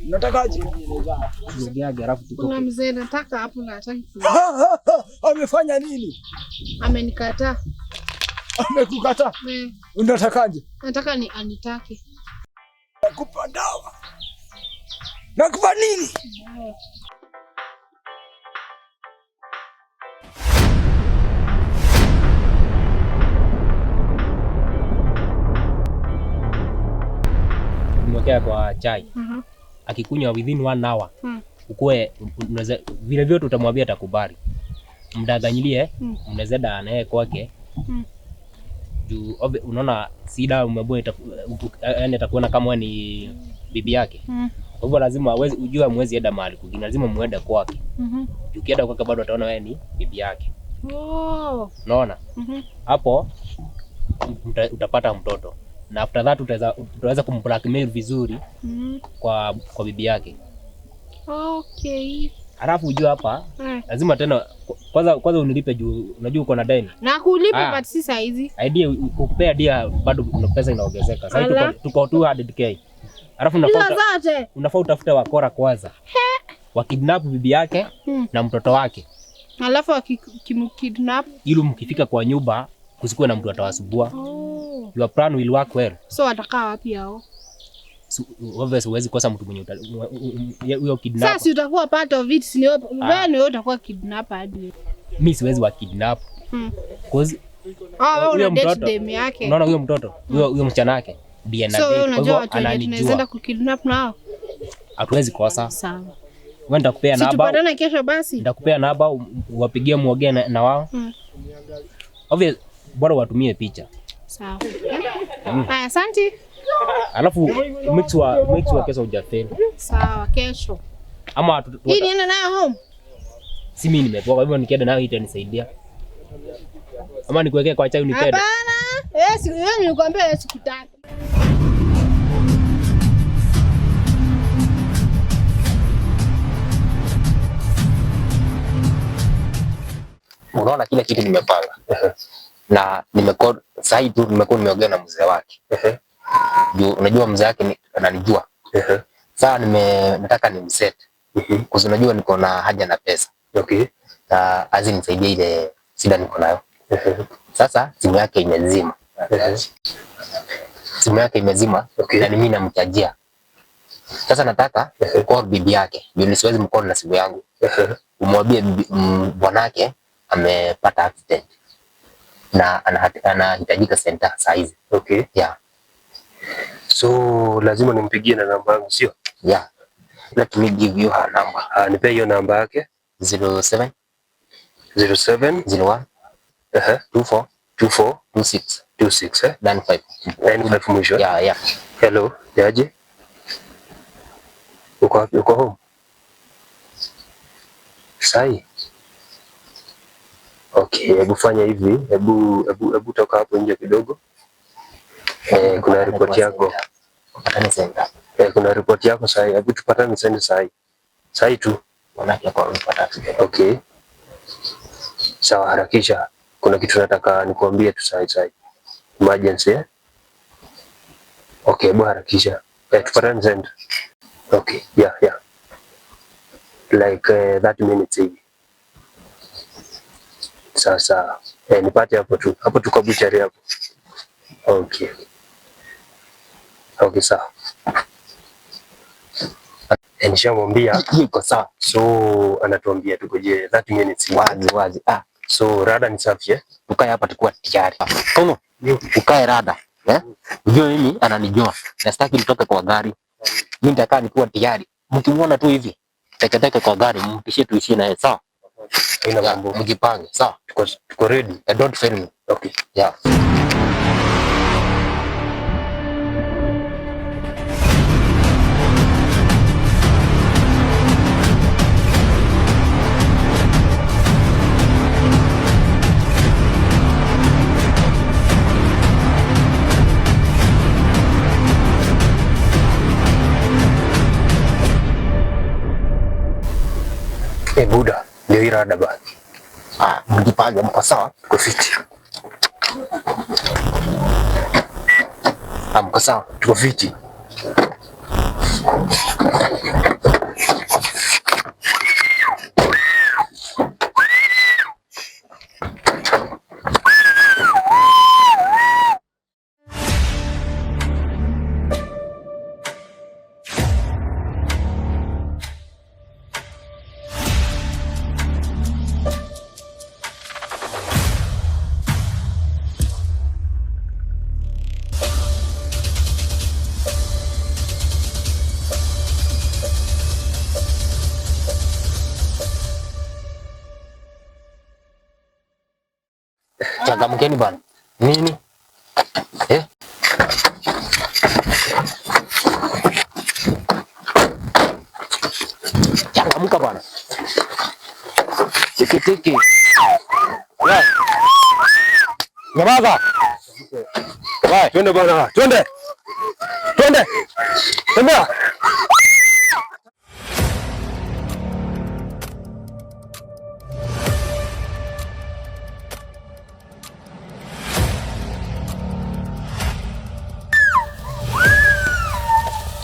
Natakaje? Kuna mzee nataka hapo na hataki. Amefanya nini? Amenikataa. Amekukataa? Unatakaje? Nataka ni anitake. Nakupa dawa. Nakupa nini? Mwekea kwa chai. Akikunywa within 1 hour. Ukue unaweza vile vyote utamwambia atakubali. Mdaganyilie, mnaweza da naye kwake. Juu unaona sida umebwe yani atakuona kama wewe ni bibi yake. Kwa hivyo lazima ujue mwezi enda mahali kwingine, lazima muende kwake. Ukienda kwake bado ataona wewe ni bibi yake. Unaona? Hapo utapata mtoto. Na after that utaweza kumblackmail vizuri kwa bibi yake. Okay. Alafu ujue hapa lazima tena kwanza unilipe juu unajua uko na deni. Na kulipa but si saizi. Idea ukupea dia bado pesa inaongezeka. Sasa tuko 200k. Alafu unafaa utafute wakora kwanza. Wakidnap bibi yake na mtoto wake. Alafu akimkidnap ili mkifika kwa nyumba kusikue na mtu atawasubua. Your plan will work well. So atakaa wapi hao? Obviously huwezi kosa mtu mwenye huyo kidnap. Sasa si utakuwa part of it, sio wewe utakuwa kidnapper hadi. Mimi siwezi wa kidnap. Cause wewe una date dem yake. Unaona huyo mtoto, huyo msichana wake ndiye na date. Kwa hivyo tunaweza kukidnap nao. Hatuwezi kosa. Sawa. Wewe nitakupea namba. Tupatane kesho basi. Nitakupea namba uwapigie muongee na wao. Obviously bora watumie picha. Sawa. Haya, asante. Alafu make sure kesho hujafeli. Sawa, kesho. Ama hii nienda nayo home. Si mimi nimepoa, kwa hivyo nikienda nayo itanisaidia. Ama nikuwekee kwa chai unipende. Hapana. Si wewe nilikwambia sikutaka. Unaona kile kitu nimepanga. Na sasa tu nimekuwa nimeongea na mzee wake. Juu unajua mzee wake ananijua. Sasa nataka nimset. Kwa sababu unajua niko na haja na pesa. Okay. Na azi nisaidie ile shida niko nayo. Sasa simu yake imezima. Simu yake imezima. Okay. Na mimi namchajia. Sasa nataka call bibi yake. Juu siwezi mcall na simu yangu. Umwambie bwanake amepata accident. Na anahitajika center size. Okay. Yeah. So lazima nimpigie na namba yangu sio? Yeah. Let me give you her number. Nipe hiyo namba yake. 07 01 24 26 95 mwisho. Yeah. Hello, yaje? Uko home? Sai. Okay, hebu fanya hivi, hebu toka hapo nje kidogo. Kuna ripoti yako. Kuna ripoti yako sahi, hebu tupatane sasa sahi. Sahi tu. Okay. Sawa, harakisha. Kuna kitu nataka nikuambie tu sahi. Emergency. Okay, hebu harakisha. Tupatane sasa. Okay, yeah. Like 30 minutes hivi. Sasa nipate hapo tu. Hapo tuko buchari hapo. Okay. Okay, sawa. Nishamwambia iko sawa. So anatuambia tukoje 30 minutes wazi. So rada ni safi Ukae hapa tukua tayari. Kono, ukae rada. Ndio mimi ananijua. Na sitaki nitoke kwa gari. Mimi nitakaa nikuwa tayari. Mkimuona tu hivi, teketeke kwa gari, mtishie tuishie naye sawa? Haina mambo. Mjipange, sawa? Tuko ready. Don't fail me. Okay. Yeah. Buda, ndio irada basi. Mjipange, mko sawa? Tuko fiti. Mko sawa? Tuko fiti. Changamkeni bana. Nini? Changamka bana. Tiki. Wewe. Nyamaza. Wewe, twende bana. Twende. Tembea.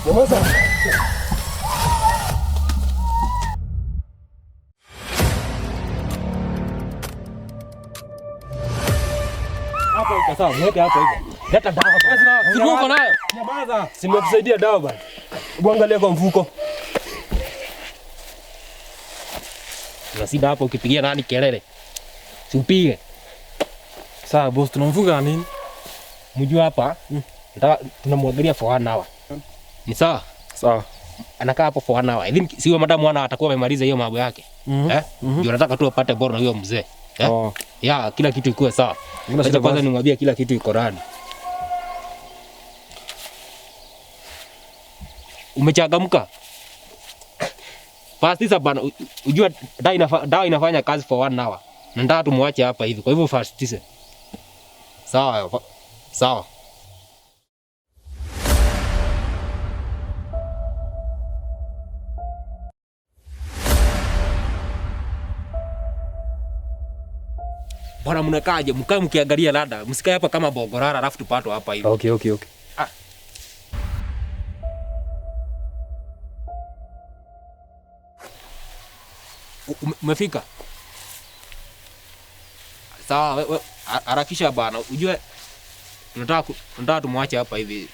Nyamaza. Hapo iko sawa, mweke hapo hivyo. Leta dawa bana. Simuko nayo. Nyamaza. Simekusaidia dawa bana. Uangalie kwa mfuko. Unasida hapo ukipigia nani kelele? Usipige. Sawa boss, tunamfuga nini? Mjua hapa, tunamwangalia for 1 hour. Ni sawa? Sawa. Anakaa hapo for 1 hour. Hivi sio madamu ana atakuwa amemaliza hiyo mambo yake. Ndio nataka tu apate bora na huyo mzee. Oh. Ya, kila kitu ikuwe sawa. Acha kwanza nimwambie kila kitu iko radi. Umechangamka? Fast isa bana, unajua dawa inafanya kazi for 1 hour. Na nataka tumwache hapa hivi. Kwa hivyo fast isa. Sawa. Sawa. Bwana mnakaaje? Mkae mkiangalia lada. Msikae hapa kama bogorara alafu tupatwe hapa hivi. Okay. Umefika? Sawa, harakisha bana. Ujue tunataka tumwache hapa hivi.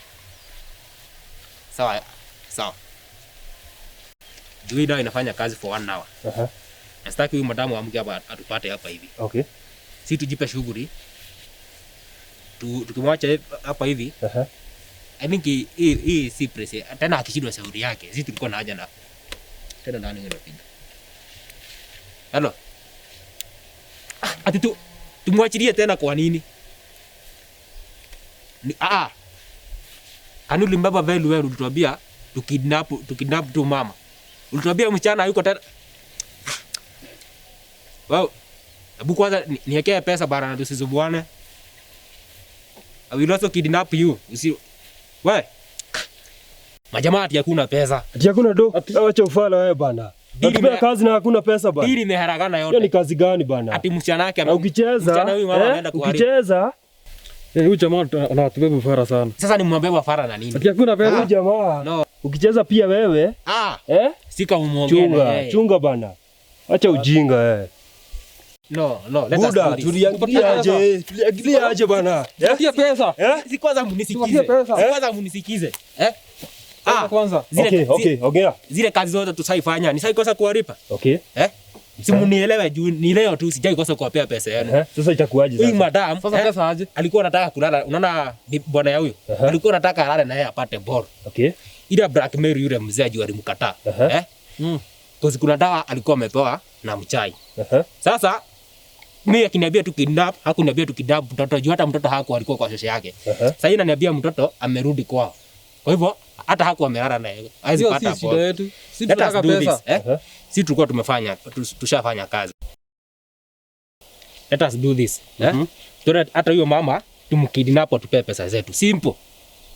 Sawa. Juida inafanya kazi for 1 hour. Nastaki huyu madamu amke hapa atupate hapa hivi. Okay. Si tujipe shughuli. Tukimwacha hapa hivi. I think hii si press. Tena akishindwa shauri yake. Sisi tulikuwa na haja na tena nani anapiga. Hello. Ati tumwachilie tena kwa nini? Kanuli mbaba vile wewe ulituambia tukidnap tu mama. Ulituambia mchana yuko tena. Wow. Hebu kwanza niwekee pesa bana na tusizubuane. I will also kidnap you. Wewe. Majamaa ati hakuna pesa. Ati hakuna do. Acha ufala wewe bana. Natupea kazi na hakuna pesa bana. Hili imeharagana yote. Hiyo ni kazi gani bana? Ati mchana yake ukicheza. Mchana huyu mama anaenda kuharibu. Ukicheza. Huyu jamaa anatubeba ufara sana. Sasa ni mwambie wafara na nini? Ati hakuna pesa huyu jamaa. No. Ukicheza pia wewe. Sika umuongea. Chunga bana. Acha ujinga No, let us do this. Tuliangalia aje bana. Tupatie pesa. Si kwanza munisikize. Kwanza. Okay. Zile kazi zote tusaifanya. Nisaikosa kuwalipa. Okay. Simunielewe juu ni leo tu sijaikosa kuwapea pesa yenu. Sasa itakuaje sasa? Huyu madam sasa pesa aje? Alikuwa anataka kulala. Unaona bwana ya huyo? Alikuwa anataka alale na yeye apate bora. Okay. Ila blackmail yule mzee juu alimkataa. Kwa kuna dawa alikuwa amepewa na mchai. Sasa mimi akiniambia tu kidnap, hakuniambia tu kidnap mtoto juu hata mtoto hakuwa alikuwa kwa shosho yake. Sasa yeye ananiambia mtoto amerudi kwao. Kwa hivyo hata hakuwa amelala na yeye. Haizi pata hapo. Shida yetu. Sisi tunataka pesa. Sisi tulikuwa tumefanya tushafanya kazi. Let us do this. Hata huyo mama tumkidnap tupe pesa zetu. Simple.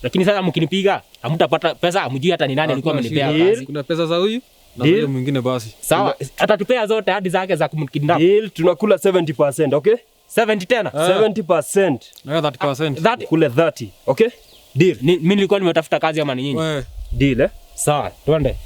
Lakini sasa mkinipiga hamtapata pesa, hamjui hata ni nani alikuwa amenipea kazi. Kuna pesa za huyu na yule mwingine basi. Sawa, atatupea zote hadi zake za kumkidnap. Deal, tunakula 70%, okay? 70 tena? 70%. Na 30%. Kule 30, okay? Deal. Mimi nilikuwa nimetafuta kazi ama ni nyinyi? Deal, Sawa, twende.